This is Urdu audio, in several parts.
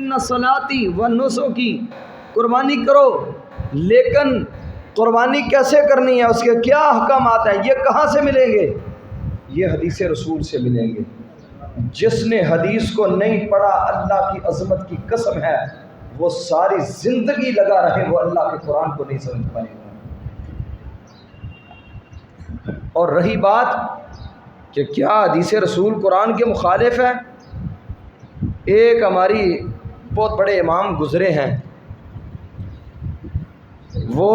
ان صلاتی و نسکی، قربانی کرو، لیکن قربانی کیسے کرنی ہے، اس کے کیا احکامات ہیں، یہ کہاں سے ملیں گے؟ یہ حدیث رسول سے ملیں گے۔ جس نے حدیث کو نہیں پڑھا، اللہ کی عظمت کی قسم ہے وہ ساری زندگی لگا رہے، وہ اللہ کے قرآن کو نہیں سمجھ پائے گا۔ اور رہی بات کہ کیا حدیث رسول قرآن کے مخالف ہے، ایک ہماری بہت بڑے امام گزرے ہیں، وہ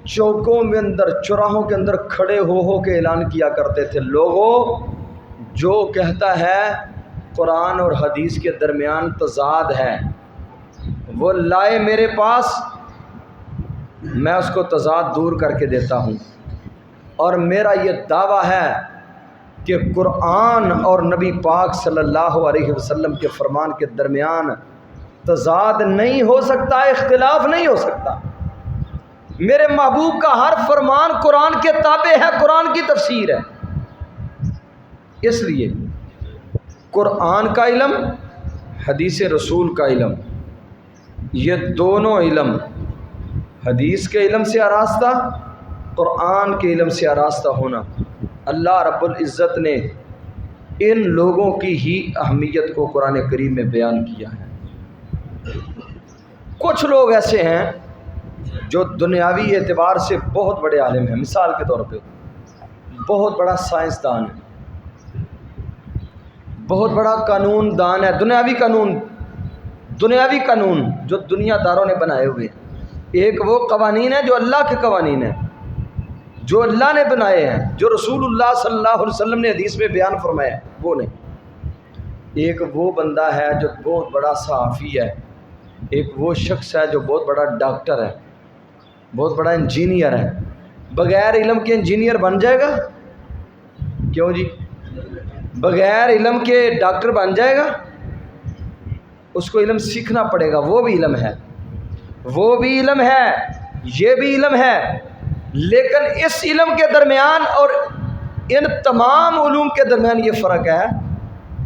چوکوں میں اندر، چوراہوں کے اندر کھڑے ہو کے اعلان کیا کرتے تھے، لوگوں جو کہتا ہے قرآن اور حدیث کے درمیان تضاد ہے وہ لائے میرے پاس، میں اس کو تضاد دور کر کے دیتا ہوں۔ اور میرا یہ دعویٰ ہے کہ قرآن اور نبی پاک صلی اللہ علیہ وسلم کے فرمان کے درمیان تضاد نہیں ہو سکتا، اختلاف نہیں ہو سکتا۔ میرے محبوب کا ہر فرمان قرآن کے تابع ہے، قرآن کی تفسیر ہے۔ اس لیے قرآن کا علم، حدیث رسول کا علم، یہ دونوں علم، حدیث کے علم سے آراستہ، قرآن کے علم سے آراستہ ہونا، اللہ رب العزت نے ان لوگوں کی ہی اہمیت کو قرآن کریم میں بیان کیا ہے۔ کچھ لوگ ایسے ہیں جو دنیاوی اعتبار سے بہت بڑے عالم ہیں، مثال کے طور پہ بہت بڑا سائنسدان ہے، بہت بڑا قانون دان ہے، دنیاوی قانون جو دنیا داروں نے بنائے ہوئے ہیں۔ ایک وہ قوانین ہیں جو اللہ کے قوانین ہیں، جو اللہ نے بنائے ہیں، جو رسول اللہ صلی اللہ علیہ وسلم نے حدیث میں بیان فرمایا، وہ نہیں۔ ایک وہ بندہ ہے جو بہت بڑا صحافی ہے، ایک وہ شخص ہے جو بہت بڑا ڈاکٹر ہے، بہت بڑا انجینئر ہے۔ بغیر علم کے انجینئر بن جائے گا؟ کیوں جی؟ بغیر علم کے ڈاکٹر بن جائے گا؟ اس کو علم سیکھنا پڑے گا، وہ بھی علم ہے، وہ بھی علم ہے، یہ بھی علم ہے۔ لیکن اس علم کے درمیان اور ان تمام علوم کے درمیان یہ فرق ہے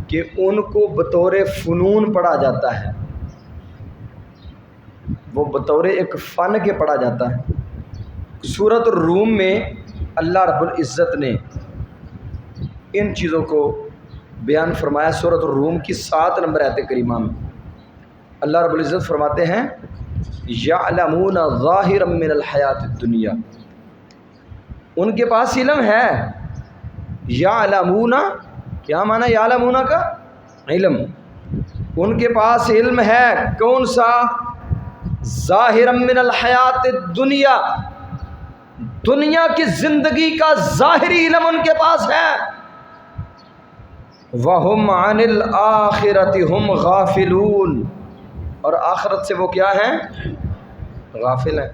کہ ان کو بطور فنون پڑھا جاتا ہے، وہ بطور ایک فن کے پڑھا جاتا ہے۔ سورۃ الروم میں اللہ رب العزت نے ان چیزوں کو بیان فرمایا۔ سورۃ الروم کی 7 نمبر آیت کریمہ میں اللہ رب العزت فرماتے ہیں یعلمون ظاہرا من الحیات الدنیا، ان کے پاس علم ہے۔ یعلمون، کیا معنی یعلمون کا؟ علم۔ ان کے پاس علم ہے، کون سا؟ ظاہرا من الحیات الدنیا، دنیا کی زندگی کا ظاہری علم ان کے پاس ہے۔ وَهُمْ عَنِ الْآخِرَةِ هُمْ غَافِلُونَ، اور آخرت سے وہ کیا ہیں؟ غافل ہیں۔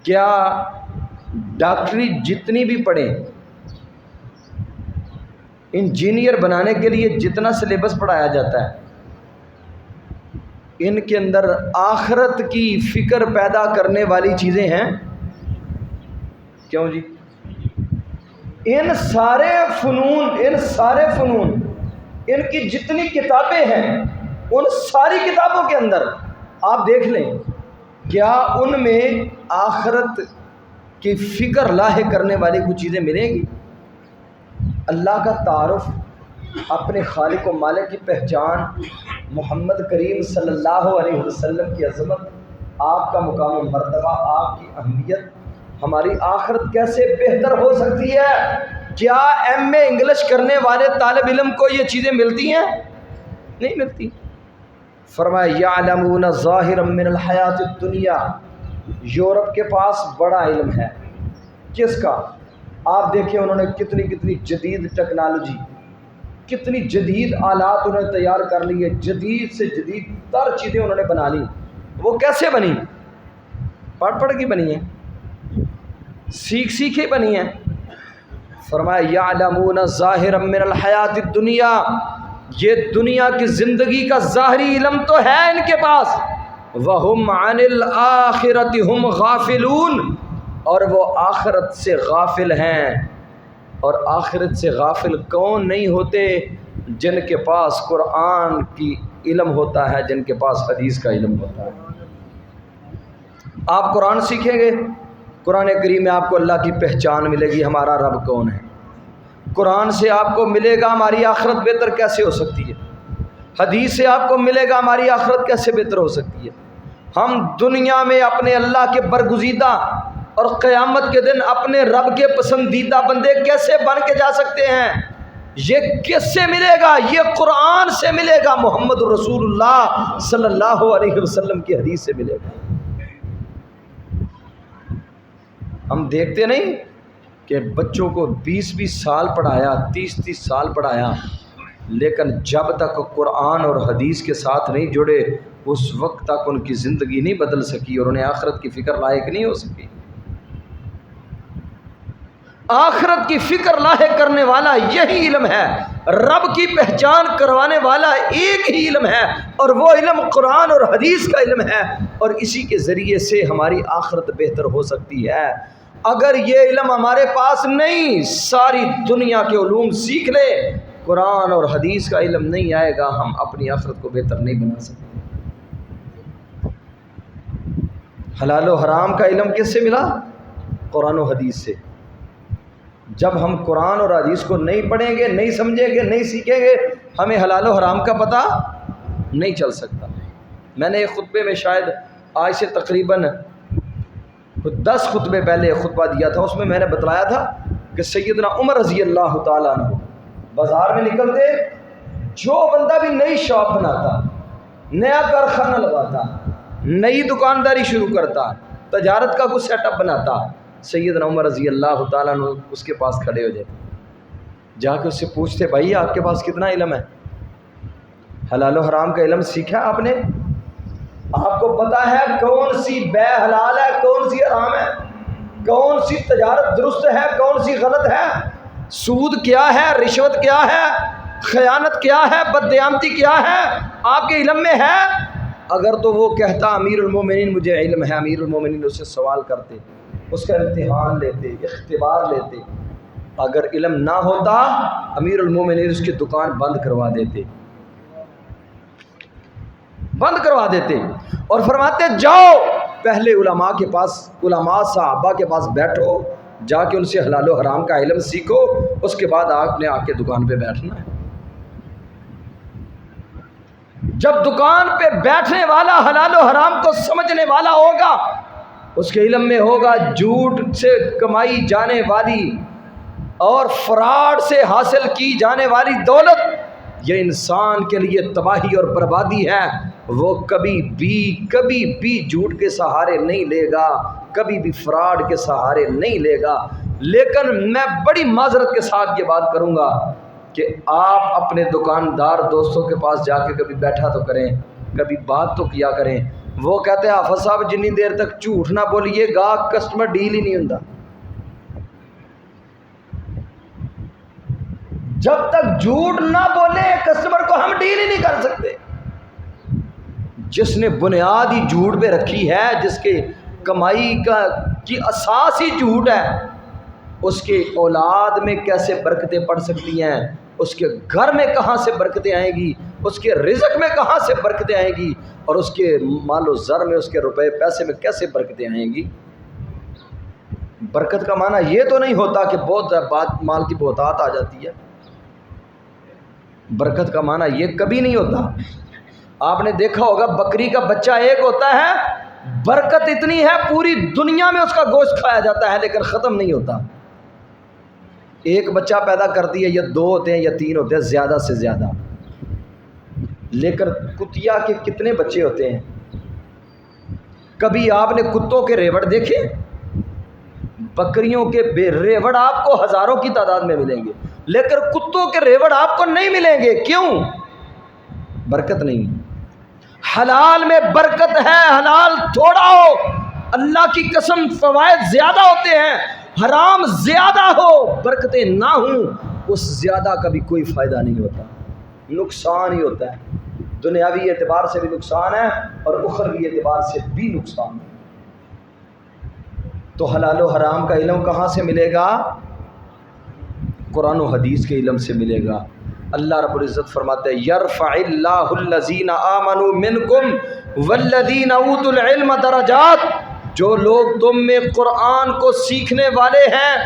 کیا ڈاکٹری جتنی بھی پڑھیں، انجینئر بنانے کے لیے جتنا سلیبس پڑھایا جاتا ہے، ان کے اندر آخرت کی فکر پیدا کرنے والی چیزیں ہیں؟ کیوں جی؟ ان سارے فنون، ان کی جتنی کتابیں ہیں، ان ساری کتابوں کے اندر آپ دیکھ لیں، کیا ان میں آخرت کی فکر لاحق کرنے والی کچھ چیزیں ملیں گی؟ اللہ کا تعارف، اپنے خالق و مالک کی پہچان، محمد کریم صلی اللہ علیہ وسلم کی عظمت، آپ کا مقام و مرتبہ، آپ کی اہمیت، ہماری آخرت کیسے بہتر ہو سکتی ہے؟ کیا ایم اے انگلش کرنے والے طالب علم کو یہ چیزیں ملتی ہیں؟ نہیں ملتی۔ فرمایا یعلمون ظاہرا من الحیات الدنیا، یورپ کے پاس بڑا علم ہے۔ کس کا؟ آپ دیکھیں انہوں نے کتنی جدید ٹیکنالوجی، کتنی جدید آلات انہوں نے تیار کر لی ہے، جدید سے جدید تر چیزیں انہوں نے بنا لی۔ وہ کیسے بنی؟ پڑھ کے بنی ہیں، سیکھ کے بنی ہیں۔ فرمایا یعلمون ظاہرا من الحیات الدنیا، یہ دنیا کی زندگی کا ظاہری علم تو ہے ان کے پاس۔ وَهُمْ عَنِ الْآخِرَةِ هُمْ غَافِلُونَ، اور وہ آخرت سے غافل ہیں۔ اور آخرت سے غافل کون نہیں ہوتے؟ جن کے پاس قرآن کی علم ہوتا ہے جن کے پاس حدیث کا علم ہوتا ہے۔ آپ قرآن سیکھیں گے، قرآن کریم میں آپ کو اللہ کی پہچان ملے گی، ہمارا رب کون ہے۔ قرآن سے آپ کو ملے گا ہماری آخرت بہتر کیسے ہو سکتی ہے، حدیث سے آپ کو ملے گا ہماری آخرت کیسے بہتر ہو سکتی ہے۔ ہم دنیا میں اپنے اللہ کے برگزیدہ اور قیامت کے دن اپنے رب کے پسندیدہ بندے کیسے بن کے جا سکتے ہیں؟ یہ کس سے ملے گا؟ یہ قرآن سے ملے گا، محمد رسول اللہ صلی اللہ علیہ وسلم کی حدیث سے ملے گا۔ ہم دیکھتے نہیں کہ بچوں کو 20 سال پڑھایا، 30 سال پڑھایا، لیکن جب تک قرآن اور حدیث کے ساتھ نہیں جڑے اس وقت تک ان کی زندگی نہیں بدل سکی اور انہیں آخرت کی فکر لاحق نہیں ہو سکی۔ آخرت کی فکر لاحق کرنے والا یہی علم ہے، رب کی پہچان کروانے والا ایک ہی علم ہے، اور وہ علم قرآن اور حدیث کا علم ہے، اور اسی کے ذریعے سے ہماری آخرت بہتر ہو سکتی ہے۔ اگر یہ علم ہمارے پاس نہیں، ساری دنیا کے علوم سیکھ لے، قرآن اور حدیث کا علم نہیں آئے گا، ہم اپنی آخرت کو بہتر نہیں بنا سکتے۔ حلال و حرام کا علم کس سے ملا؟ قرآن و حدیث سے۔ جب ہم قرآن اور حدیث کو نہیں پڑھیں گے، نہیں سمجھیں گے، نہیں سیکھیں گے، ہمیں حلال و حرام کا پتہ نہیں چل سکتا۔ میں نے ایک خطبے میں شاید آج سے تقریباً 10 خطبے پہلے خطبہ دیا تھا، اس میں میں نے بتلایا تھا کہ سیدنا عمر رضی اللہ تعالیٰ عنہ بازار میں نکلتے، جو بندہ بھی نئی شاپ بناتا، نیا کارخانہ لگاتا، نئی دکانداری شروع کرتا، تجارت کا کچھ سیٹ اپ بناتا، سیدنا عمر رضی اللہ تعالیٰ عنہ اس کے پاس کھڑے ہو جاتے، جا کے اس سے پوچھتے، بھائی آپ کے پاس کتنا علم ہے؟ حلال و حرام کا علم سیکھا آپ نے؟ آپ کو پتہ ہے کون سی بے حلال ہے، کون سی حرام ہے، کون سی تجارت درست ہے، کون سی غلط ہے، سود کیا ہے، رشوت کیا ہے، خیانت کیا ہے، بددیانتی کیا ہے، آپ کے علم میں ہے؟ اگر تو وہ کہتا امیر المومنین مجھے علم ہے، امیر المومنین اس سے سوال کرتے، اس کا امتحان لیتے، اختبار لیتے۔ اگر علم نہ ہوتا امیر المومنین اس کی دکان بند کروا دیتے، اور فرماتے جاؤ پہلے علماء کے پاس، علماء صحابہ کے پاس بیٹھو، جا کے ان سے حلال و حرام کا علم سیکھو، اس کے بعد آپ نے آ کے دکان پہ بیٹھنا ہے۔ جب دکان پہ بیٹھنے والا حلال و حرام کو سمجھنے والا ہوگا، اس کے علم میں ہوگا جھوٹ سے کمائی جانے والی اور فراڈ سے حاصل کی جانے والی دولت یہ انسان کے لیے تباہی اور بربادی ہے، وہ کبھی بھی جھوٹ کے سہارے نہیں لے گا، کبھی بھی فراڈ کے سہارے نہیں لے گا۔ لیکن میں بڑی معذرت کے ساتھ یہ بات کروں گا کہ آپ اپنے دکاندار دوستوں کے پاس جا کے کبھی بیٹھا تو کریں، کبھی بات تو کیا کریں۔ وہ کہتے ہیں حافظ صاحب جتنی دیر تک جھوٹ نہ بولیے گا کسٹمر ڈیل ہی نہیں ہوتا۔ جب تک جھوٹ نہ بولے کسٹمر کو ہم ڈیل ہی نہیں کر سکتے۔ جس نے بنیاد ہی جھوٹ پہ رکھی ہے، جس کے کمائی کی اساس ہی جھوٹ ہے، اس کے اولاد میں کیسے برکتیں پڑ سکتی ہیں، اس کے گھر میں کہاں سے برکتیں آئیں گی، اس کے رزق میں کہاں سے برکتیں آئیں گی، اور اس کے مال و زر میں، اس کے روپے پیسے میں کیسے برکتیں آئیں گی۔ برکت کا معنی یہ تو نہیں ہوتا کہ بہت مال کی بہتات آ جاتی ہے، برکت کا معنی یہ کبھی نہیں ہوتا۔ آپ نے دیکھا ہوگا بکری کا بچہ ایک ہوتا ہے، برکت اتنی ہے پوری دنیا میں اس کا گوشت کھایا جاتا ہے، لیکن ختم نہیں ہوتا۔ ایک بچہ پیدا کرتی ہے، یا 2 ہوتے ہیں یا 3 ہوتے ہیں زیادہ سے زیادہ، لیکن کتیا کے کتنے بچے ہوتے ہیں؟ کبھی آپ نے کتوں کے ریوڑ دیکھے؟ بکریوں کے ریوڑ آپ کو ہزاروں کی تعداد میں ملیں گے، لیکن کتوں کے ریوڑ آپ کو نہیں ملیں گے۔ کیوں؟ برکت نہیں۔ حلال میں برکت ہے، حلال تھوڑا ہو اللہ کی قسم فوائد زیادہ ہوتے ہیں، حرام زیادہ ہو برکتیں نہ ہوں، اس زیادہ کا بھی کوئی فائدہ نہیں ہوتا، نقصان ہی ہوتا ہے۔ دنیاوی اعتبار سے بھی نقصان ہے اور اخروی اعتبار سے بھی نقصان ہے۔ تو حلال و حرام کا علم کہاں سے ملے گا؟ قرآن و حدیث کے علم سے ملے گا۔ اللہ رب العزت فرماتے ہیں یرفع اللہ الذین آمنوا منکم والذین اوتوا العلم درجات، جو لوگ تم میں قرآن کو سیکھنے والے ہیں،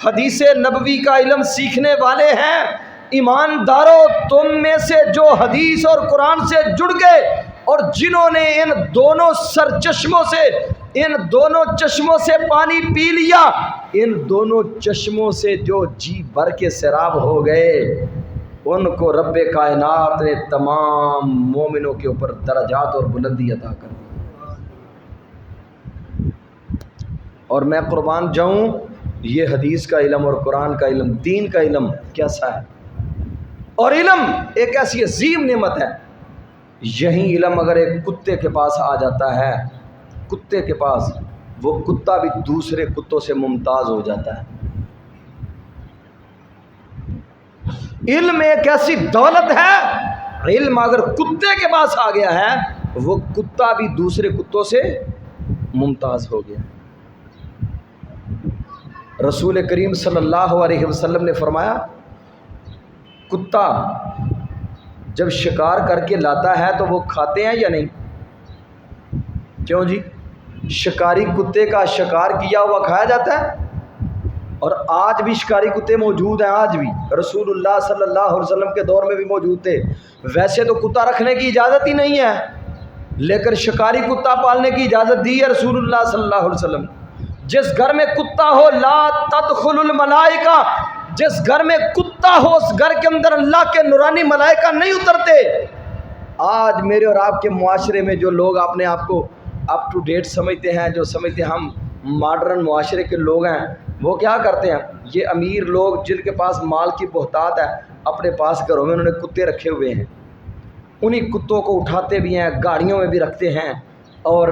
حدیث نبوی کا علم سیکھنے والے ہیں، ایمانداروں تم میں سے جو حدیث اور قرآن سے جڑ گئے اور جنہوں نے ان دونوں سرچشموں سے، ان دونوں چشموں سے پانی پی لیا، ان دونوں چشموں سے جو جی بھر کے سیراب ہو گئے، ان کو رب کائنات نے تمام مومنوں کے اوپر درجات اور بلندی عطا کر دی۔ اور میں قربان جاؤں، یہ حدیث کا علم اور قرآن کا علم، دین کا علم کیسا ہے؟ اور علم ایک ایسی عظیم نعمت ہے، یہی علم اگر ایک کتے کے پاس آ جاتا ہے، کتے کے پاس، وہ کتا بھی دوسرے کتوں سے ممتاز ہو جاتا ہے۔ علم ایک ایسی دولت ہے، علم اگر کتے کے پاس آ گیا ہے، وہ کتا بھی دوسرے کتوں سے ممتاز ہو گیا۔ رسول کریم صلی اللہ علیہ وسلم نے فرمایا، کتا جب شکار کر کے لاتا ہے تو وہ کھاتے ہیں یا نہیں؟ کیوں جی؟ شکاری کتے کا شکار کیا ہوا کھایا جاتا ہے، اور آج بھی شکاری کتے موجود ہیں، آج بھی رسول اللہ صلی اللہ علیہ وسلم کے دور میں بھی موجود تھے۔ ویسے تو کتا رکھنے کی اجازت ہی نہیں ہے، لیکن شکاری کتا پالنے کی اجازت دی ہے رسول اللہ صلی اللہ علیہ وسلم۔ جس گھر میں کتا ہو لا تدخل الملائکہ، جس گھر میں کتا ہو اس گھر کے اندر اللہ کے نورانی ملائکہ نہیں اترتے۔ آج میرے اور آپ کے معاشرے میں جو لوگ اپنے آپ کو اپ ٹو ڈیٹ سمجھتے ہیں، جو سمجھتے ہیں ہم ماڈرن معاشرے کے لوگ ہیں، وہ کیا کرتے ہیں؟ یہ امیر لوگ جن کے پاس مال کی بہتات ہے، اپنے پاس گھروں میں انہوں نے کتے رکھے ہوئے ہیں، انہی کتوں کو اٹھاتے بھی ہیں، گاڑیوں میں بھی رکھتے ہیں، اور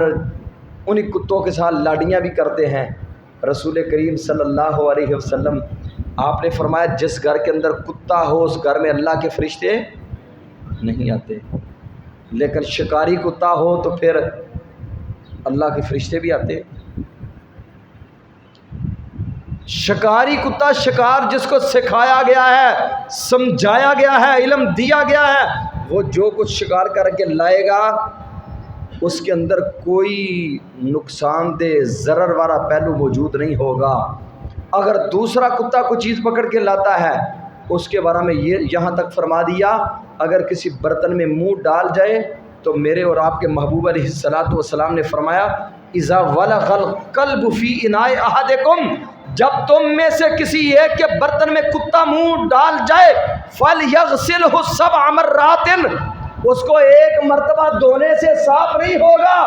انہی کتوں کے ساتھ لاڈیاں بھی کرتے ہیں۔ رسول کریم صلی اللہ علیہ وسلم آپ نے فرمایا، جس گھر کے اندر کتا ہو اس گھر میں اللہ کے فرشتے نہیں آتے، لیکن شکاری کتا ہو تو پھر اللہ کے فرشتے بھی آتے۔ شکاری کتا، شکار جس کو سکھایا گیا ہے، سمجھایا گیا ہے، علم دیا گیا ہے، وہ جو کچھ شکار کر کے لائے گا اس کے اندر کوئی نقصان دہ ضرر والا پہلو موجود نہیں ہوگا۔ اگر دوسرا کتا کوئی چیز پکڑ کے لاتا ہے، اس کے بارے میں یہ یہاں تک فرما دیا، اگر کسی برتن میں منہ ڈال جائے تو میرے اور آپ کے محبوب علیہ الصلوۃ والسلام نے فرمایا، اذا ولغ القلب فی اناء احدکم، جب تم میں سے کسی ایک کے برتن میں کتا منہ ڈال جائے، فلیغسلہ 7 مرات، اس کو 1 مرتبہ دھونے سے صاف نہیں ہوگا،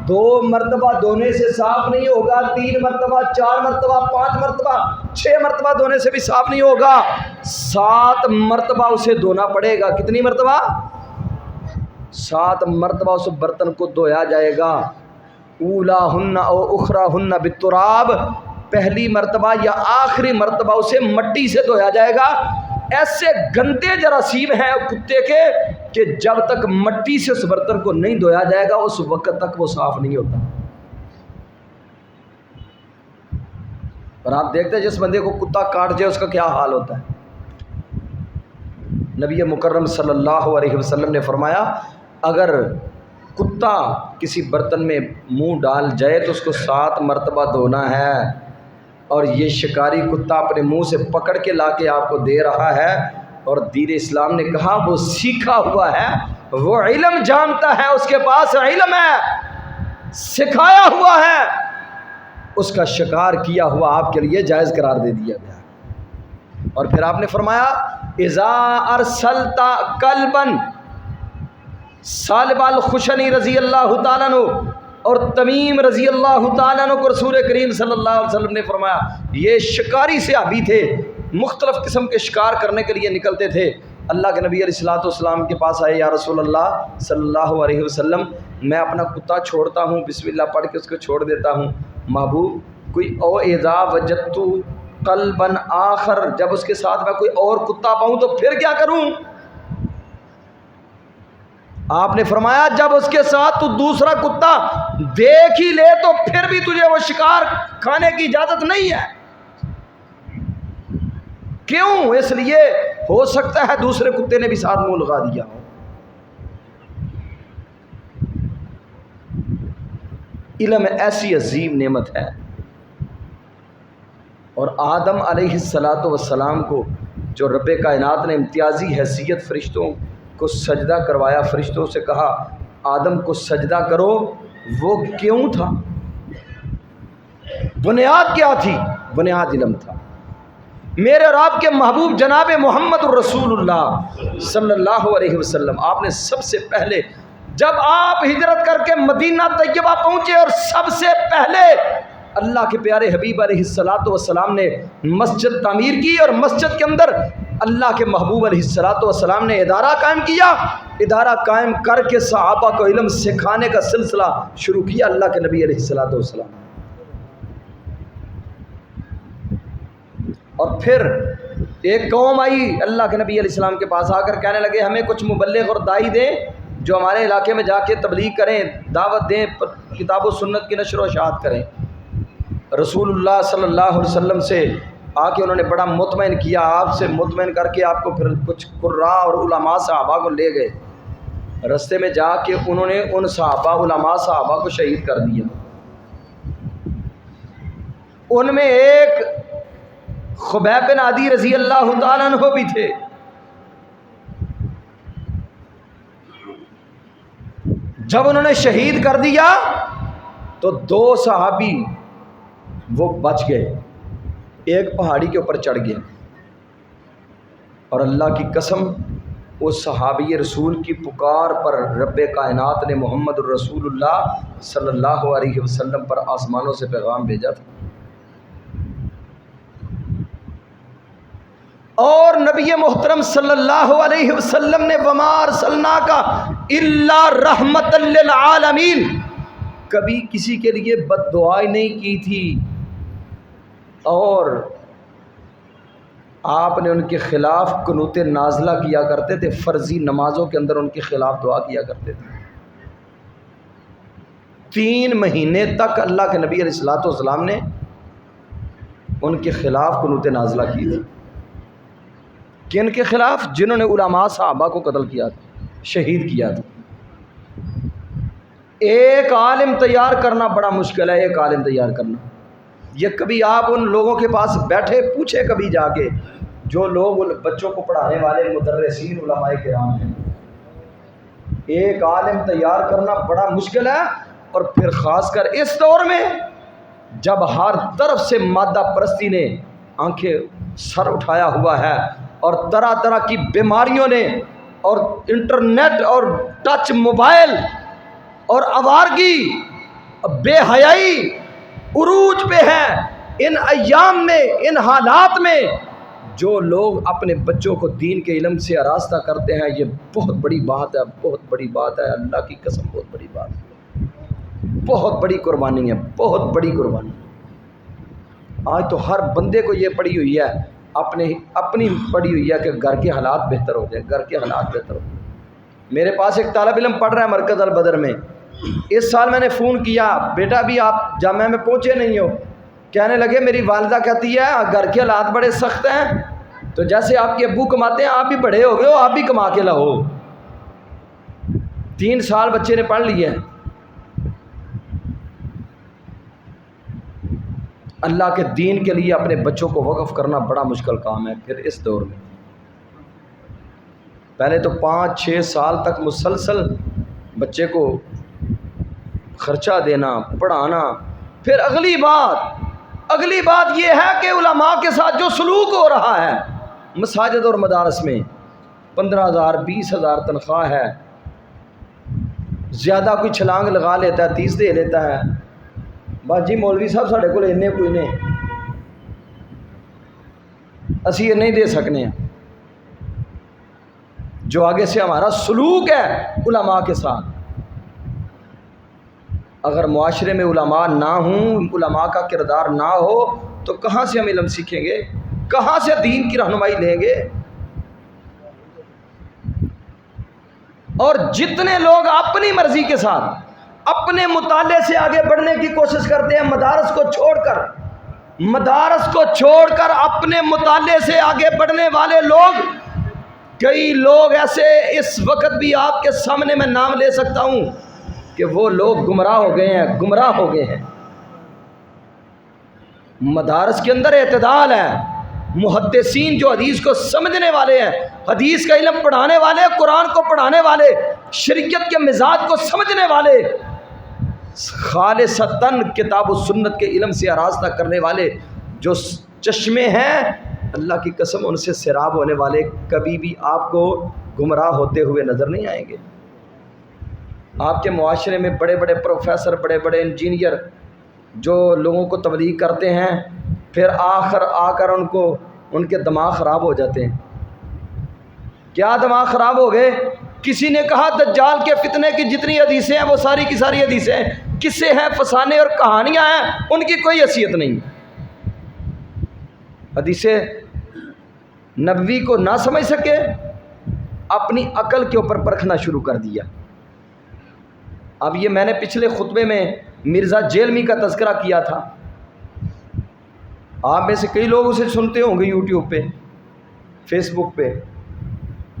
2 مرتبہ دھونے سے صاف نہیں ہوگا، 3 مرتبہ، 4 مرتبہ، 5 مرتبہ، 6 مرتبہ دھونے سے بھی صاف نہیں ہوگا، 7 مرتبہ اسے دھونا پڑے گا۔ کتنی مرتبہ؟ 7 مرتبہ اس برتن کو دھویا جائے گا۔ اولاہن او اخراہن بالتراب، پہلی مرتبہ یا آخری مرتبہ اسے مٹی سے دھویا جائے گا۔ ایسے گندے جراثیم ہیں کتے کے کہ جب تک مٹی سے اس برتن کو نہیں دھویا جائے گا اس وقت تک وہ صاف نہیں ہوتا۔ اور آپ دیکھتے ہیں جس بندے کو کتا کاٹ جائے اس کا کیا حال ہوتا ہے۔ نبی مکرم صلی اللہ علیہ وسلم نے فرمایا، اگر کتا کسی برتن میں منہ ڈال جائے تو اس کو 7 مرتبہ دھونا ہے، اور یہ شکاری کتا اپنے منہ سے پکڑ کے لا کے آپ کو دے رہا ہے، اور دین اسلام نے کہا وہ سیکھا ہوا ہے، وہ علم جانتا ہے، اس کے پاس علم ہے، سکھایا ہوا ہے، اس کا شکار کیا ہوا آپ کے لیے جائز قرار دے دیا گیا۔ اور پھر آپ نے فرمایا، اذا ارسلت کلبا، ثعلبہ الخشنی رضی اللہ تعالیٰ عنہ اور تمیم رضی اللہ تعالیٰ عنہ کو رسول کریم صلی اللہ علیہ وسلم نے فرمایا، یہ شکاری صحابی تھے، مختلف قسم کے شکار کرنے کے لیے نکلتے تھے۔ اللہ کے نبی علیہ الصلوۃ والسلام کے پاس آئے، یا رسول اللہ صلی اللہ علیہ وسلم، میں اپنا کتا چھوڑتا ہوں، بسم اللہ پڑھ کے اس کو چھوڑ دیتا ہوں، محبوب کوئی او اذا وجدت قلبا آخر، جب اس کے ساتھ میں کوئی اور کتا پاؤں تو پھر کیا کروں؟ آپ نے فرمایا، جب اس کے ساتھ تو دوسرا کتا دیکھ ہی لے تو پھر بھی تجھے وہ شکار کھانے کی اجازت نہیں ہے۔ کیوں؟ اس لیے ہو سکتا ہے دوسرے کتے نے بھی ساتھ منہ لگا دیا ہو۔ علم ایسی عظیم نعمت ہے، اور آدم علیہ السلام کو جو رب کائنات نے امتیازی حیثیت فرشتوں کو سجدہ کروایا، فرشتوں سے کہا آدم کو سجدہ کرو، وہ کیوں تھا؟ بنیاد کیا تھی؟ بنیاد علم تھا۔ میرے اور آپ کے محبوب جناب محمد الرسول اللہ صلی اللہ علیہ وسلم، آپ نے سب سے پہلے جب آپ ہجرت کر کے مدینہ طیبہ پہنچے، اور سب سے پہلے اللہ کے پیارے حبیب علیہ السلام نے مسجد تعمیر کی، اور مسجد کے اندر اللہ کے محبوب علیہ السلام نے ادارہ قائم کیا۔ ادارہ قائم کر کے صحابہ کو علم سکھانے کا سلسلہ شروع کیا اللہ کے نبی علیہ السلام۔ اور پھر ایک قوم آئی اللہ کے نبی علیہ السلام کے پاس، آ کر کہنے لگے ہمیں کچھ مبلغ اور داعی دیں جو ہمارے علاقے میں جا کے تبلیغ کریں، دعوت دیں، کتاب و سنت کی نشر و اشاعت کریں۔ رسول اللہ صلی اللہ علیہ وسلم سے آ کے انہوں نے بڑا مطمئن کیا، آپ سے مطمئن کر کے آپ کو پھر کچھ قراء اور علماء صحابہ کو لے گئے۔ رستے میں جا کے انہوں نے ان صحابہ علماء صحابہ کو شہید کر دیا۔ ان میں ایک خبیب بن عدی رضی اللہ تعالیٰ عنہ بھی تھے۔ جب انہوں نے شہید کر دیا تو دو صحابی وہ بچ گئے، ایک پہاڑی کے اوپر چڑھ گیا، اور اللہ کی قسم اس صحابی رسول کی پکار پر رب کائنات نے محمد الرسول اللہ صلی اللہ علیہ وسلم پر آسمانوں سے پیغام بھیجا تھا، اور نبی محترم صلی اللہ علیہ وسلم نے وما ارسلناک الا رحمت للعالمین، کبھی کسی کے لیے بد دعائی نہیں کی تھی، اور آپ نے ان کے خلاف قنوت نازلہ کیا کرتے تھے، فرضی نمازوں کے اندر ان کے خلاف دعا کیا کرتے تھے۔ 3 مہینے تک اللہ کے نبی علیہ السلام نے ان کے خلاف قنوت نازلہ کی تھی۔ کن کے خلاف؟ جنہوں نے علماء صحابہ کو قتل کیا تھا، شہید کیا تھا۔ ایک عالم تیار کرنا بڑا مشکل ہے، ایک عالم تیار کرنا۔ یہ کبھی آپ ان لوگوں کے پاس بیٹھے پوچھے کبھی جا کے، جو لوگ بچوں کو پڑھانے والے مدرسین علماء کرام ہیں، ایک عالم تیار کرنا بڑا مشکل ہے۔ اور پھر خاص کر اس دور میں جب ہر طرف سے مادہ پرستی نے آنکھیں سر اٹھایا ہوا ہے، اور طرح طرح کی بیماریوں نے، اور انٹرنیٹ اور ٹچ موبائل اور آوارگی، بے حیائی عروج پہ ہے۔ ان ایام میں، ان حالات میں جو لوگ اپنے بچوں کو دین کے علم سے آراستہ کرتے ہیں، یہ بہت بڑی بات ہے، بہت بڑی بات ہے، اللہ کی قسم بہت بڑی بات ہے، بہت بڑی قربانی ہے، بہت بڑی قربانی۔ آج تو ہر بندے کو یہ پڑی ہوئی ہے، اپنی پڑی ہوئی ہے کہ گھر کے حالات بہتر ہو جائیں، گھر کے حالات بہتر ہو جائیں۔ میرے پاس ایک طالب علم پڑھ رہا ہے مرکز البدر میں، اس سال میں نے فون کیا، بیٹا بھی آپ جامعہ میں پہنچے نہیں ہو؟ کہنے لگے میری والدہ کہتی ہے گھر کے حالات بڑے سخت ہیں، تو جیسے آپ کے ابو کماتے ہیں آپ بھی بڑے ہو گئے ہو، آپ بھی کما کے لاؤ۔ 3 سال بچے نے پڑھ لیے ہیں۔ اللہ کے دین کے لیے اپنے بچوں کو وقف کرنا بڑا مشکل کام ہے۔ پھر اس دور میں پہلے تو 5-6 سال تک مسلسل بچے کو خرچہ دینا، پڑھانا، پھر اگلی بات یہ ہے کہ علماء کے ساتھ جو سلوک ہو رہا ہے مساجد اور مدارس میں، 15,000 20,000 تنخواہ ہے، زیادہ کوئی چھلانگ لگا لیتا ہے، 30 دے لیتا ہے، بس جی مولوی صاحب ساڑھے کو لینے کوئی نہیں، اسی یہ نہیں دے سکنے ہیں۔ جو آگے سے ہمارا سلوک ہے علماء کے ساتھ، اگر معاشرے میں علماء نہ ہوں، علماء کا کردار نہ ہو، تو کہاں سے ہم علم سیکھیں گے؟ کہاں سے دین کی رہنمائی لیں گے؟ اور جتنے لوگ اپنی مرضی کے ساتھ اپنے مطالعے سے آگے بڑھنے کی کوشش کرتے ہیں، مدارس کو چھوڑ کر مدارس کو چھوڑ کر اپنے مطالعے سے آگے بڑھنے والے لوگ، کئی لوگ ایسے اس وقت بھی آپ کے سامنے میں نام لے سکتا ہوں کہ وہ لوگ گمراہ ہو گئے ہیں. مدارس کے اندر اعتدال ہے. محدثین جو حدیث کو سمجھنے والے ہیں، حدیث کا علم پڑھانے والے، قرآن کو پڑھانے والے، شریعت کے مزاج کو سمجھنے والے، خالصتاً کتاب و سنت کے علم سے آراستہ کرنے والے جو چشمے ہیں، اللہ کی قسم ان سے سیراب ہونے والے کبھی بھی آپ کو گمراہ ہوتے ہوئے نظر نہیں آئیں گے. آپ کے معاشرے میں بڑے بڑے پروفیسر، بڑے بڑے انجینئر جو لوگوں کو تبلیغ کرتے ہیں، پھر آخر آ کر ان کے دماغ خراب ہو جاتے ہیں. کیا دماغ خراب ہو گئے؟ کسی نے کہا دجال کے فتنے کی جتنی حدیثیں ہیں وہ ساری کی ساری حدیثیں قصے ہیں، فسانے اور کہانیاں ہیں، ان کی کوئی حیثیت نہیں. حدیث نبوی کو نہ سمجھ سکے، اپنی عقل کے اوپر پرکھنا شروع کر دیا. اب یہ میں نے پچھلے خطبے میں مرزا جیلمی کا تذکرہ کیا تھا. آپ میں سے کئی لوگ اسے سنتے ہوں گے یوٹیوب پہ، فیس بک پہ.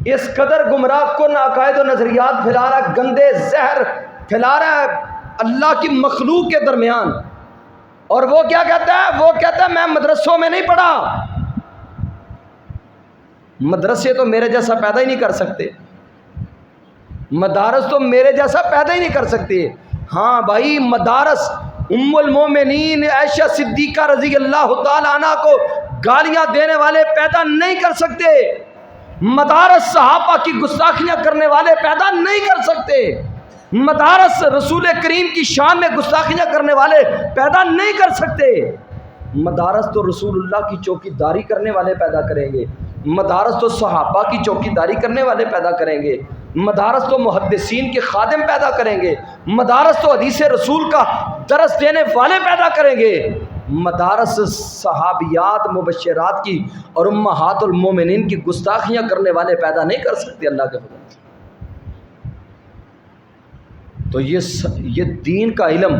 اس قدر گمراہ کن عقائد و نظریات پھیلا رہا ہے، گندے زہر پھیلا رہا ہے اللہ کی مخلوق کے درمیان. اور وہ کیا کہتا ہے؟ وہ کہتا ہے میں مدرسوں میں نہیں پڑھا. مدرسے تو میرے جیسا پیدا ہی نہیں کر سکتے، مدارس تو میرے جیسا پیدا ہی نہیں کر سکتے. ہاں بھائی، مدارس ام المومنین عائشہ صدیقہ رضی اللہ تعالی عنہ کو گالیاں دینے والے پیدا نہیں کر سکتے. مدارس صحابہ کی گستاخیاں کرنے والے پیدا نہیں کر سکتے. مدارس رسول کریم کی شان میں گستاخیاں کرنے والے پیدا نہیں کر سکتے. مدارس تو رسول اللہ کی چوکی داری کرنے والے پیدا کریں گے. مدارس تو صحابہ کی چوکی داری کرنے والے پیدا کریں گے. مدارس تو محدثین کے خادم پیدا کریں گے. مدارس تو حدیث رسول کا درس دینے والے پیدا کریں گے. مدارس صحابیات مبشرات کی اور امہات المومنین کی گستاخیاں کرنے والے پیدا نہیں کر سکتے اللہ کے فضل سے. تو یہ دین کا علم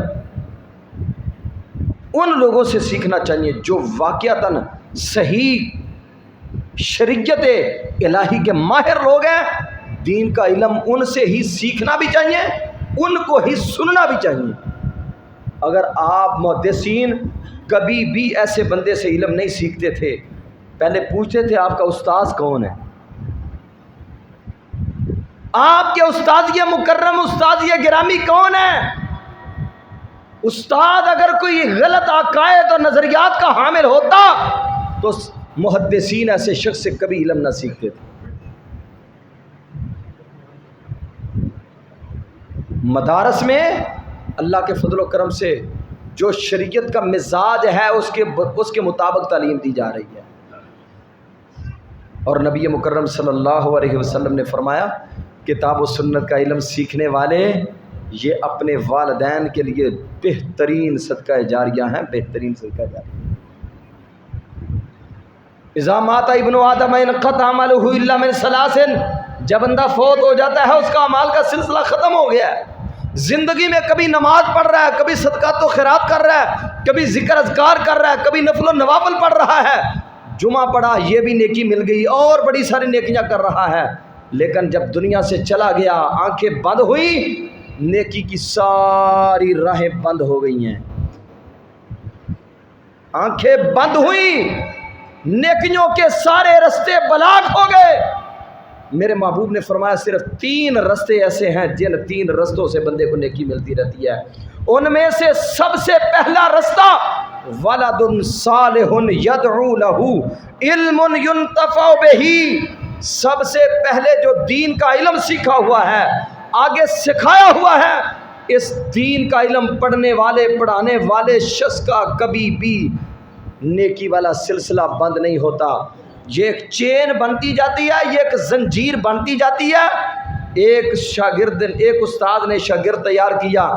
ان لوگوں سے سیکھنا چاہیے جو واقعتاً صحیح شریعت الہی کے ماہر لوگ ہیں. دین کا علم ان سے ہی سیکھنا بھی چاہیے، ان کو ہی سننا بھی چاہیے. اگر آپ محدثین کبھی بھی ایسے بندے سے علم نہیں سیکھتے تھے، پہلے پوچھتے تھے آپ کا استاذ کون ہے؟ آپ کے استاد یہ مکرم، استاد یہ گرامی کون ہے؟ استاد اگر کوئی غلط عقائد اور نظریات کا حامل ہوتا تو محدثین ایسے شخص سے کبھی علم نہ سیکھتے تھے. مدارس میں اللہ کے فضل و کرم سے جو شریعت کا مزاج ہے اس کے مطابق تعلیم دی جا رہی ہے. اور نبی مکرم صلی اللہ علیہ وسلم نے فرمایا کتاب و سنت کا علم سیکھنے والے یہ اپنے والدین کے لیے بہترین صدقہ جاریہ ہیں، بہترین صدقہ جاریہ. اذا مات ابن آدم انقطع عملہ الا من ثلاث، جب بندہ فوت ہو جاتا ہے اس کا اعمال کا سلسلہ ختم ہو گیا ہے. زندگی میں کبھی نماز پڑھ رہا ہے، کبھی صدقات و خیرات کر رہا ہے، کبھی ذکر اذکار کر رہا ہے، کبھی نفل و نوافل پڑھ رہا ہے، جمعہ پڑھا یہ بھی نیکی مل گئی، اور بڑی ساری نیکیاں کر رہا ہے. لیکن جب دنیا سے چلا گیا آنکھیں بند ہوئی، نیکی کی ساری راہیں بند ہو گئی ہیں. آنکھیں بند ہوئی، نیکیوں کے سارے رستے بلاک ہو گئے. میرے محبوب نے فرمایا صرف 3 رستے ایسے ہیں جن 3 رستوں سے بندے کو نیکی ملتی رہتی ہے. ان میں سے سب سے پہلا رستہ ولد صالح یدعو له علم ينتفع به. سب سے پہلے جو دین کا علم سیکھا ہوا ہے، آگے سکھایا ہوا ہے، اس دین کا علم پڑھنے والے پڑھانے والے شخص کا کبھی بھی نیکی والا سلسلہ بند نہیں ہوتا. یہ ایک چین بنتی جاتی ہے، یہ ایک زنجیر بنتی جاتی ہے. ایک استاد نے شاگرد تیار کیا،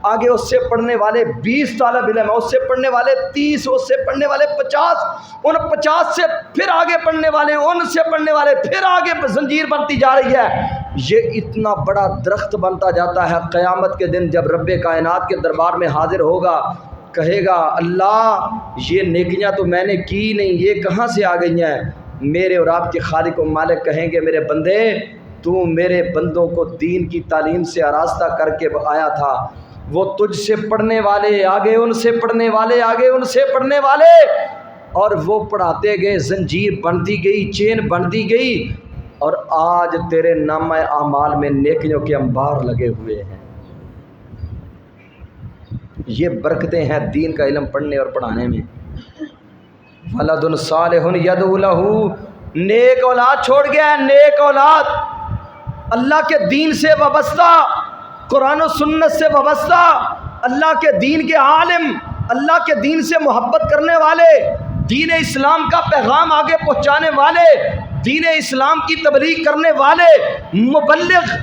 آگے اس سے پڑھنے والے 20 طالب علم، اس سے پڑھنے والے 30، اس سے پڑھنے والے 50، ان 50 سے پھر آگے پڑھنے والے، ان سے پڑھنے والے پھر آگے زنجیر بنتی جا رہی ہے. یہ اتنا بڑا درخت بنتا جاتا ہے. قیامت کے دن جب رب کائنات کے دربار میں حاضر ہوگا، کہے گا اللہ یہ نیکیاں تو میں نے کی نہیں، یہ کہاں سے آ گئی ہیں؟ میرے اور آپ کے خالق و مالک کہیں گے میرے بندے تو میرے بندوں کو دین کی تعلیم سے آراستہ کر کے آیا تھا، وہ تجھ سے پڑھنے والے آگے، ان سے پڑھنے والے آگے، ان سے پڑھنے والے، اور وہ پڑھاتے گئے، زنجیر بنتی گئی، چین بنتی گئی، اور آج تیرے نامہ اعمال میں نیکیوں کے انبار لگے ہوئے ہیں۔ یہ برکتیں ہیں دین کا علم پڑھنے اور پڑھانے میں۔ ولد صالح یدعو لہ، نیک اولاد چھوڑ گیا ہے، نیک اولاد اللہ کے دین سے وابستہ، قرآن و سنت سے وابستہ، اللہ کے دین کے عالم، اللہ کے دین سے محبت کرنے والے، دین اسلام کا پیغام آگے پہنچانے والے، دین اسلام کی تبلیغ کرنے والے، مبلغ،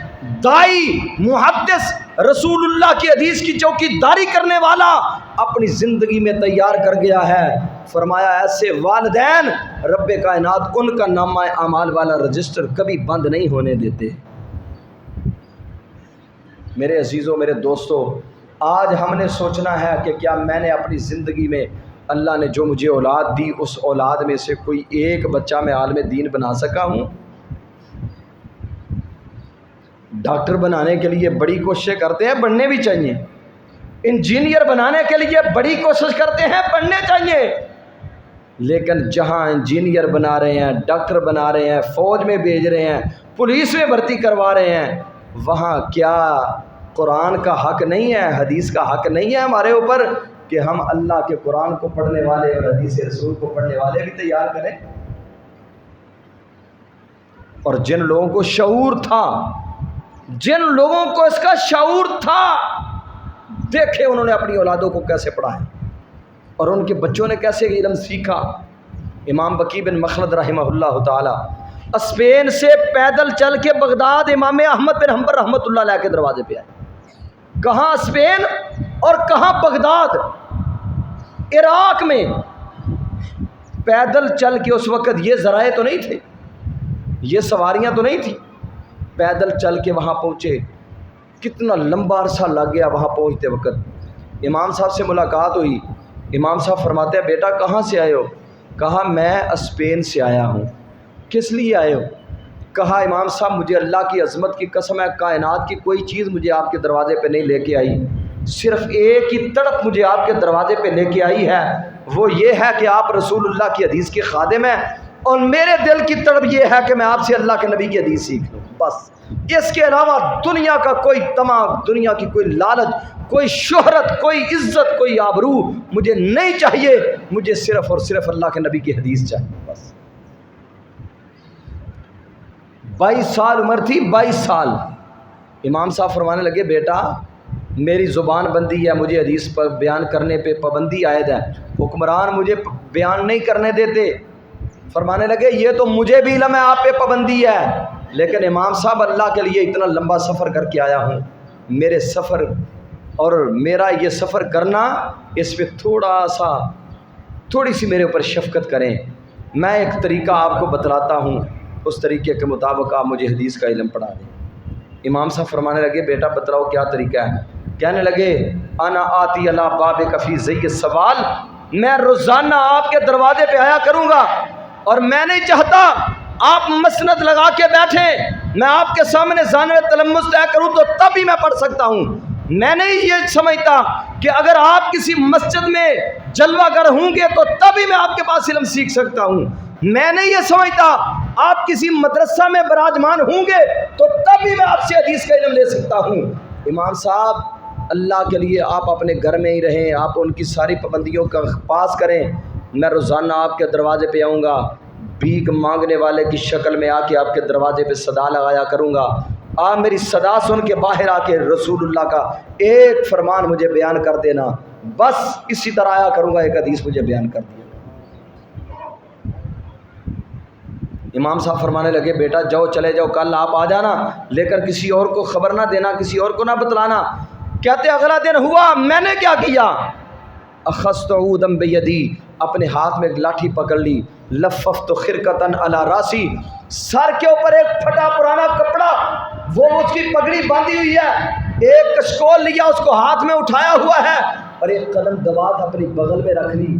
دائی، محدث، رسول اللہ کی حدیث کی چوکی داری کرنے والا اپنی زندگی میں تیار کر گیا ہے۔ فرمایا ایسے والدین رب کائنات ان کا نامہ اعمال والا رجسٹر کبھی بند نہیں ہونے دیتے۔ میرے عزیزوں، میرے دوستوں، آج ہم نے سوچنا ہے کہ کیا میں نے اپنی زندگی میں اللہ نے جو مجھے اولاد دی اس اولاد میں سے کوئی ایک بچہ میں عالم دین بنا سکا ہوں؟ ڈاکٹر بنانے کے لیے بڑی کوششیں کرتے ہیں، بننے بھی چاہیے۔ انجینئر بنانے کے لیے بڑی کوشش کرتے ہیں، بننے چاہیے۔ لیکن جہاں انجینئر بنا رہے ہیں، ڈاکٹر بنا رہے ہیں، فوج میں بھیج رہے ہیں، پولیس میں بھرتی کروا رہے ہیں، وہاں کیا قرآن کا حق نہیں ہے، حدیث کا حق نہیں ہے ہمارے اوپر کہ ہم اللہ کے قرآن کو پڑھنے والے اور حدیث رسول کو پڑھنے والے بھی تیار کریں؟ اور جن لوگوں کو شعور تھا، جن لوگوں کو اس کا شعور تھا، دیکھیں انہوں نے اپنی اولادوں کو کیسے پڑھایا اور ان کے بچوں نے کیسے علم سیکھا۔ امام بقی بن مخلد رحمہ اللہ تعالی اسپین سے پیدل چل کے بغداد امام احمد بن حنبل رحمۃ اللہ علیہ کے دروازے پہ آئے۔ کہاں اسپین اور کہاں بغداد، عراق میں، پیدل چل کے۔ اس وقت یہ ذرائع تو نہیں تھے، یہ سواریاں تو نہیں تھیں، پیدل چل کے وہاں پہنچے۔ کتنا لمبا عرصہ لگ گیا وہاں پہنچتے وقت۔ امام صاحب سے ملاقات ہوئی، امام صاحب فرماتے ہیں بیٹا کہاں سے آئے ہو؟ کہا میں اسپین سے آیا ہوں۔ کس لیے آئے ہو؟ کہا امام صاحب مجھے اللہ کی عظمت کی قسم ہے، کائنات کی کوئی چیز مجھے آپ کے دروازے پہ نہیں لے کے آئی، صرف ایک ہی تڑپ مجھے آپ کے دروازے پہ لے کے آئی ہے، وہ یہ ہے کہ آپ رسول اللہ کی حدیث کے خادم ہیں، اور میرے دل کی تڑپ یہ ہے کہ میں آپ سے اللہ کے نبی کی حدیث سیکھ لوں، بس۔ اس کے علاوہ دنیا کا کوئی طمع، دنیا کی کوئی لالچ، کوئی شہرت، کوئی عزت، کوئی آبرو مجھے نہیں چاہیے، مجھے صرف اور صرف اللہ کے نبی کی حدیث چاہیے، بس۔ 22 سال عمر تھی، 22 سال۔ امام صاحب فرمانے لگے بیٹا میری زبان بندی ہے، مجھے حدیث پر بیان کرنے پہ پابندی عائد ہے، حکمران مجھے بیان نہیں کرنے دیتے۔ فرمانے لگے یہ تو مجھے بھی علم ہے آپ پہ پابندی ہے، لیکن امام صاحب اللہ کے لیے اتنا لمبا سفر کر کے آیا ہوں، میرے سفر اور میرا یہ سفر کرنا اس پہ تھوڑی سی میرے اوپر شفقت کریں، میں ایک طریقہ آپ کو بتلاتا ہوں، اس طریقے کے مطابق آپ مجھے حدیث کا علم پڑھا دیں۔ امام صاحب فرمانے لگے بیٹا بتلاؤ کیا طریقہ ہے؟ کہنے لگے انا آتی علی بابک فی زی سوال، میں روزانہ آپ کے دروازے پہ آیا کروں گا، اور میں نہیں چاہتا آپ مسند لگا کے بیٹھیں، میں آپ کے سامنے زانوِ تلمس طے کروں تو تب ہی میں پڑھ سکتا ہوں۔ میں نہیں یہ سمجھتا کہ اگر آپ کسی مسجد میں جلوہ گر ہوں گے تو تب ہی میں آپ کے پاس علم سیکھ سکتا ہوں۔ میں نہیں یہ سمجھتا آپ کسی مدرسہ میں براجمان ہوں گے تو تب ہی میں آپ سے حدیث کا علم لے سکتا ہوں۔ امام صاحب اللہ کے لیے آپ اپنے گھر میں ہی رہیں، آپ ان کی ساری پابندیوں کا پاس کریں، میں روزانہ آپ کے دروازے پہ آؤں گا، بھیک مانگنے والے کی شکل میں آ کے آپ کے دروازے پہ صدا لگایا کروں گا، آپ میری صدا سن کے باہر آ کے رسول اللہ کا ایک فرمان مجھے بیان کر دینا، بس اسی طرح آیا کروں گا، ایک حدیث مجھے بیان کر دیا۔ امام صاحب فرمانے لگے بیٹا جاؤ چلے جاؤ، کل آپ آ جانا، لیکن کسی اور کو خبر نہ دینا، کسی اور کو نہ بتلانا۔ کہتے اگلا دن ہوا، میں نے کیا کیا؟ اخذت عودا بیدی، اپنے ہاتھ میں ایک لاٹھی پکڑ لی، لففت خرقۃ علی راسی، سر کے اوپر ایک پھٹا پرانا کپڑا، وہ اس کی پگڑی باندھی ہوئی ہے، ایک کشکول لیا اس کو ہاتھ میں اٹھایا ہوا ہے اور ایک قلم دوات اپنی بغل میں رکھ لی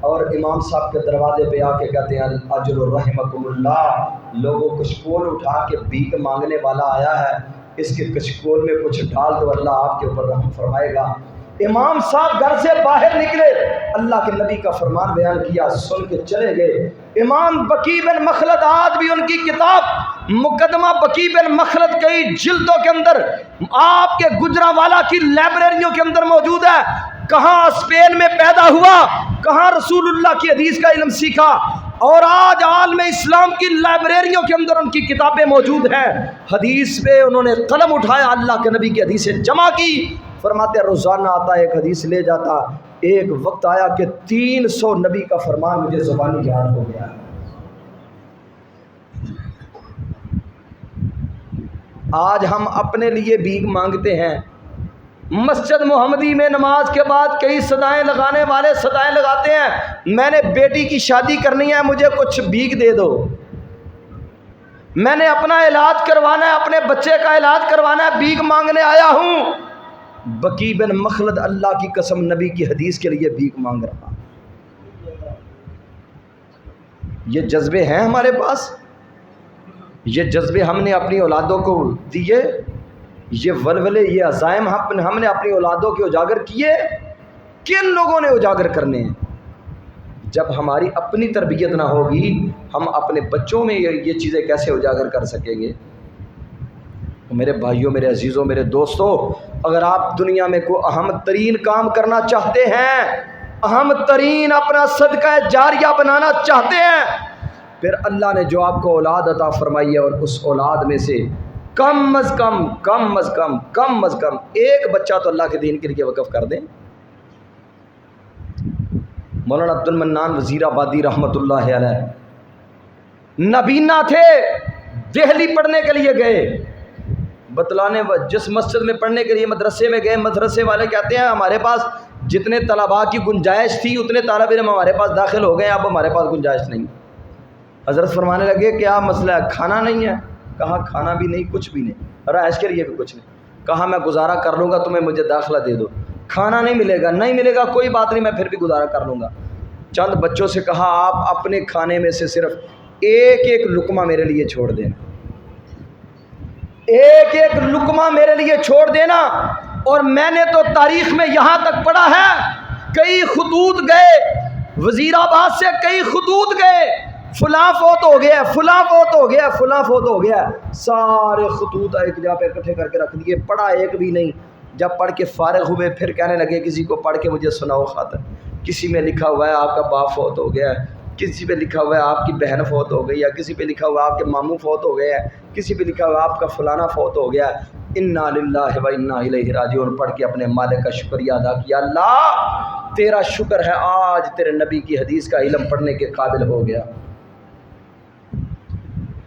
اور امام صاحب کے دروازے پہ آ کے کہتے ہیں اجر رحمکم اللہ، لوگوں کشکول اٹھا کے بھیک مانگنے والا آیا ہے، اس کے کشکول میں کچھ ڈال دو، اللہ آپ کے اوپر رحم فرمائے گا۔ امام صاحب گھر سے باہر نکلے، اللہ کے نبی کا فرمان بیان کیا، سن کے چلے گئے۔ امام بقی بن مخلد، آج بھی ان کی کتاب مقدمہ بقی بن مخلد کئی جلدوں کے اندر آپ کے گجرانوالہ کی لائبریریوں کے اندر موجود ہے۔ کہاں اسپین میں پیدا ہوا، کہاں رسول اللہ کی حدیث کا علم سیکھا، اور آج عالم اسلام کی لائبریریوں کے اندر ان کی کتابیں موجود ہیں۔ حدیث پہ انہوں نے قلم اٹھایا، اللہ کے نبی کی حدیثیں جمع کی۔ فرماتے ہیں روزانہ آتا ایک حدیث لے جاتا، ایک وقت آیا کہ 300 نبی کا فرمان مجھے زبانی یاد ہو گیا۔ آج ہم اپنے لیے بھیک مانگتے ہیں۔ مسجد محمدی میں نماز کے بعد کئی صدائیں لگانے والے صدائیں لگاتے ہیں، میں نے بیٹی کی شادی کرنی ہے، مجھے کچھ بھیک دے دو، میں نے اپنا علاج کروانا ہے، اپنے بچے کا علاج کروانا ہے، بھیک مانگنے آیا ہوں۔ بقی بن مخلد اللہ کی قسم نبی کی حدیث کے لیے بھیک مانگ رہا۔ یہ جذبے ہیں ہمارے پاس، یہ جذبے ہم نے اپنی اولادوں کو دیے، یہ ولولے، یہ عزائم ہم نے اپنی اولادوں کے اجاگر کیے۔ کن لوگوں نے اجاگر کرنے ہیں؟ جب ہماری اپنی تربیت نہ ہوگی، ہم اپنے بچوں میں یہ چیزیں کیسے اجاگر کر سکیں گے؟ میرے بھائیوں، میرے عزیزوں، میرے دوستوں، اگر آپ دنیا میں کوئی اہم ترین کام کرنا چاہتے ہیں، اہم ترین اپنا صدقہ جاریہ بنانا چاہتے ہیں، پھر اللہ نے جو آپ کو اولاد عطا فرمائی ہے، اور اس اولاد میں سے کم از کم ایک بچہ تو اللہ کے دین کے لیے وقف کر دیں۔ مولانا عبد المنان وزیر آبادی رحمۃ اللہ علیہ نابینا تھے، دہلی پڑھنے کے لیے گئے، بتلانے جس مسجد میں پڑھنے کے لیے مدرسے میں گئے، مدرسے والے کہتے ہیں ہمارے پاس جتنے طلباء کی گنجائش تھی اتنے طالب علم ہمارے پاس داخل ہو گئے، اب ہمارے پاس گنجائش نہیں۔ حضرت فرمانے لگے کیا مسئلہ ہے؟ کھانا نہیں ہے؟ کہا کھانا بھی نہیں، کچھ بھی نہیں، رہائش کے لیے بھی کچھ نہیں۔ کہا میں گزارا کر لوں گا، تمہیں مجھے داخلہ دے دو۔ کھانا نہیں ملے گا، کوئی بات نہیں، میں پھر بھی گزارا کر لوں گا۔ چند بچوں سے کہا آپ اپنے کھانے میں سے صرف ایک لقمہ میرے لیے چھوڑ دینا، ایک لقمہ میرے لیے چھوڑ دینا۔ اور میں نے تو تاریخ میں یہاں تک پڑھا ہے، کئی خطوط گئے وزیر آباد سے، کئی خطوط گئے، فلاں فوت ہو گیا، فلاں فوت ہو گیا، فلاں فوت ہو گیا، سارے خطوط ایک جگہ پہ اکٹھے کر کے رکھ دیے، پڑھا ایک بھی نہیں۔ جب پڑھ کے فارغ ہوئے پھر کہنے لگے کسی کو پڑھ کے مجھے سناؤ خاطر، کسی میں لکھا ہوا ہے آپ کا باپ فوت ہو گیا ہے، کسی پہ لکھا ہوا ہے آپ کی بہن فوت ہو گئی ہے، کسی پہ لکھا ہوا ہے آپ کے ماموں فوت ہو گئے ہیں، کسی پہ لکھا ہوا ہے آپ کا فلانا فوت ہو گیا ہے۔ انا للہ و انا الیہ راجعون پڑھ کے اپنے مالک کا شکریہ ادا کیا، اللہ تیرا شکر ہے آج تیرے نبی کی حدیث کا علم پڑھنے کے قابل ہو گیا۔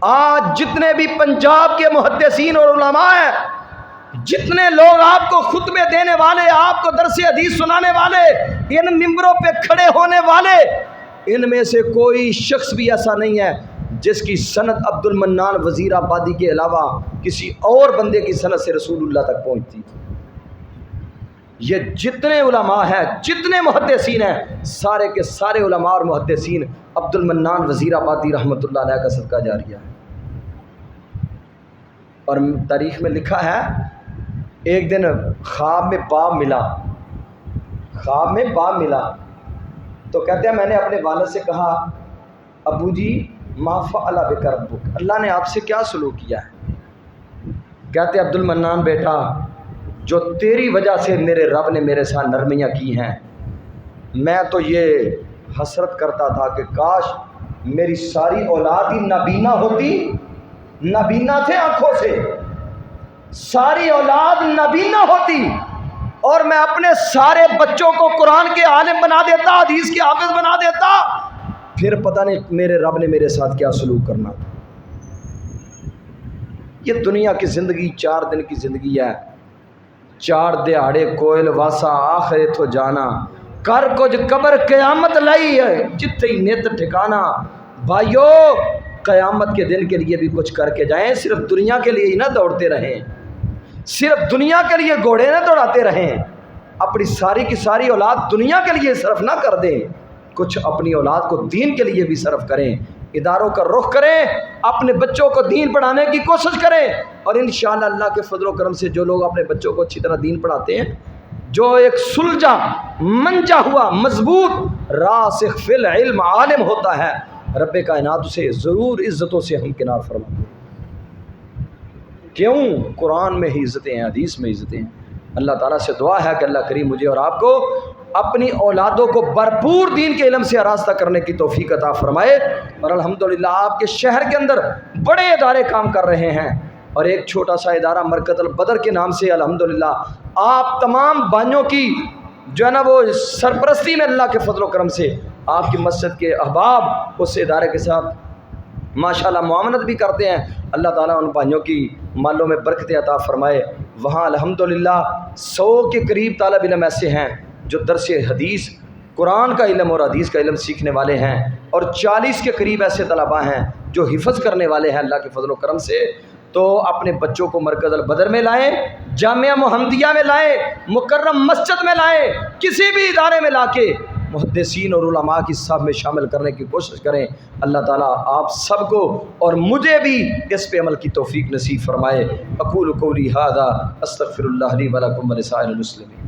آج جتنے بھی پنجاب کے محدثین اور علماء ہیں، جتنے لوگ آپ کو خطبے دینے والے، آپ کو درس حدیث سنانے والے، ان ممبروں پہ کھڑے ہونے والے، ان میں سے کوئی شخص بھی ایسا نہیں ہے جس کی سند عبد المنان وزیر آبادی کے علاوہ کسی اور بندے کی سند سے رسول اللہ تک پہنچتی۔ یہ جتنے علماء ہیں، جتنے محدثین ہیں، سارے کے سارے علماء اور محدثین عبد المنان وزیر آبادی رحمۃ اللہ علیہ کا صدقہ جاریہ ہے۔ اور تاریخ میں لکھا ہے ایک دن خواب میں باپ ملا تو کہتے ہیں میں نے اپنے والد سے کہا ابو جی ما فعل بک ربک، اللہ نے آپ سے کیا سلوک کیا ہے؟ کہتے عبد المنان بیٹا، جو تیری وجہ سے میرے رب نے میرے ساتھ نرمیاں کی ہیں، میں تو یہ حسرت کرتا تھا کہ کاش میری ساری اولاد ہی نابینا ہوتی، نابینا تھے آنکھوں سے، ساری اولاد نابینا ہوتی، اور میں اپنے سارے بچوں کو قرآن کے عالم بنا دیتا، حدیث کے حافظ بنا دیتا، پھر پتہ نہیں میرے رب نے میرے ساتھ کیا سلوک کرنا تھا۔ یہ دنیا کی زندگی 4 دن کی زندگی ہے، 4 دہاڑے کوئل واسا آخر تو جانا، کر کچھ قبر قیامت لائی ہے جتھے نیت ٹھکانا۔ بھائیو قیامت کے دن کے لیے بھی کچھ کر کے جائیں، صرف دنیا کے لیے ہی نہ دوڑتے رہیں، صرف دنیا کے لیے گھوڑے نہ دوڑاتے رہیں، اپنی ساری کی ساری اولاد دنیا کے لیے صرف نہ کر دیں، کچھ اپنی اولاد کو دین کے لیے بھی صرف کریں، اداروں کا رخ کریں، اپنے بچوں کو دین پڑھانے کی کوشش کریں، اور انشاءاللہ اللہ کے فضل و کرم سے جو لوگ اپنے بچوں کو اچھی طرح دین پڑھاتے ہیں، جو ایک سلجھا منجا ہوا مضبوط راسخ فی العلم عالم ہوتا ہے، رب کائنات اسے ضرور عزتوں سے ہمکنار فرمائے۔ کیوں؟ قرآن میں ہی عزتیں ہیں، حدیث میں عزتیں ہیں۔ اللہ تعالیٰ سے دعا ہے کہ اللہ کریم مجھے اور آپ کو اپنی اولادوں کو بھرپور دین کے علم سے آراستہ کرنے کی توفیق عطا فرمائے۔ اور الحمدللہ آپ کے شہر کے اندر بڑے ادارے کام کر رہے ہیں، اور ایک چھوٹا سا ادارہ مرکز البدر کے نام سے الحمدللہ آپ تمام بھائیوں کی جو ہے نا وہ سرپرستی میں اللہ کے فضل و کرم سے آپ کی مسجد کے احباب اس ادارے کے ساتھ ماشاءاللہ معاونت بھی کرتے ہیں۔ اللہ تعالیٰ ان بھائیوں کی مالوں میں برکت عطا فرمائے۔ وہاں الحمدللہ 100 کے قریب طالب علم ایسے ہیں جو درس حدیث قرآن کا علم اور حدیث کا علم سیکھنے والے ہیں، اور 40 کے قریب ایسے طلباء ہیں جو حفظ کرنے والے ہیں اللہ کے فضل و کرم سے۔ تو اپنے بچوں کو مرکز البدر میں لائیں، جامعہ محمدیہ میں لائیں، مکرم مسجد میں لائیں، کسی بھی ادارے میں لا کے محدثین اور علماء کی صف میں شامل کرنے کی کوشش کریں۔ اللہ تعالیٰ آپ سب کو اور مجھے بھی اس پہ عمل کی توفیق نصیب فرمائے۔ اقول قولی ھذا استغفر اللہ لی ولکم ولسائر المسلمین۔